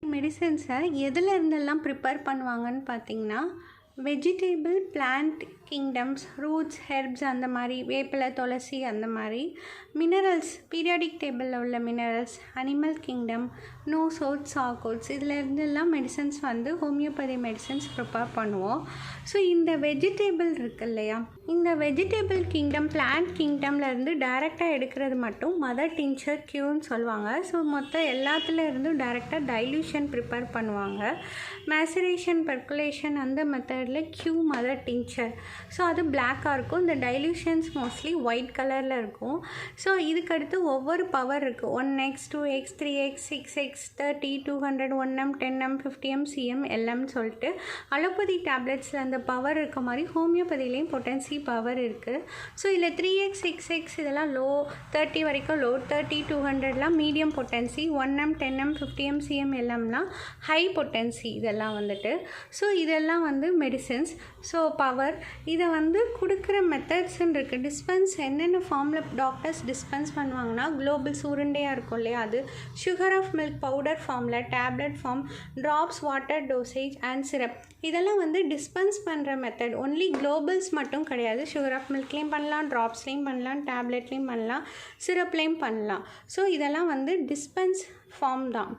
மெடிசன்ஸை எதில் இருந்தெல்லாம் ப்ரிப்பேர் பண்ணுவாங்கன்னு பார்த்தீங்கன்னா, vegetable, plant kingdoms, roots, herbs அந்த மாதிரி, வேப்பிலை, துளசி அந்த மாதிரி. மினரல்ஸ், பீரியாடிக் டேபிளில் உள்ள மினரல்ஸ், அனிமல் கிங்டம், நோசோட்ஸ், சாக்கோட்ஸ் இதில் இருந்தெல்லாம் மெடிசன்ஸ் வந்து ஹோமியோபதி மெடிசன்ஸ் ப்ரிப்பேர் பண்ணுவோம். ஸோ இந்த வெஜிடபிள் இருக்கு இல்லையா, இந்த வெஜிடபிள் கிங்டம், பிளான்ட் கிங்டம்லேருந்து டைரெக்டாக எடுக்கிறது மட்டும் மதர் டின்ச்சர் க்யூன்னு சொல்லுவாங்க. ஸோ மொத்தம் எல்லாத்துலேருந்தும் டைரெக்டாக டைல்யூஷன் ப்ரிப்பேர் பண்ணுவாங்க. மேசரேஷன், பெர்குலேஷன் அந்த மெத்தடில் க்யூ மதர் டின்ச்சர். ஸோ அது பிளாக்காக இருக்கும். இந்த டைல்யூஷன்ஸ் மோஸ்ட்லி ஒயிட் கலரில் இருக்கும். ஸோ இதுக்கடுத்து ஒவ்வொரு பவர் இருக்குது. 1x, 2x, 3x, 6x, 30, 200, 1m, 10m, 50m, cm, lm சொல்லிட்டு அலோபதி டேப்லெட்ஸில் அந்த பவர் இருக்க மாதிரி ஹோமியோபதியிலையும் பொட்டன்சி பவர் இருக்குது. ஸோ இதில் 3x, 6x இதெல்லாம் லோ, 30 வரைக்கும் லோ, 30, 200லாம் medium potency, 1m, 10m, 50m, cm, lmலாம் ஹை பொட்டன்சி இதெல்லாம் வந்துட்டு. ஸோ இதெல்லாம் வந்து மெடிசன்ஸ். ஸோ பவர் இதை வந்து கொடுக்குற மெத்தட்ஸ்ன்னு இருக்குது. டிஸ்பென்ஸ் என்னென்ன ஃபார்மில் டாக்டர்ஸ் டிஸ்பென்ஸ் பண்ணுவாங்கன்னா, குளோபல்ஸ் உருண்டையாக இருக்கும் இல்லையா, அது சுகர் ஆஃப் மில்க் பவுடர் ஃபார்மில், tablet form, drops, water dosage and syrup இதெல்லாம் வந்து டிஸ்பென்ஸ் பண்ணுற மெத்தட். ஒன்லி குளோபல்ஸ் மட்டும் கிடையாது, சுகர் ஆஃப் மில்க்லேயும் பண்ணலாம், ட்ராப்ஸ்லேயும் பண்ணலாம், டேப்லெட்லேயும் பண்ணலாம், சிரப்லேயும் பண்ணலாம். ஸோ இதெல்லாம் வந்து டிஸ்பென்ஸ் ஃபார்ம் தான்.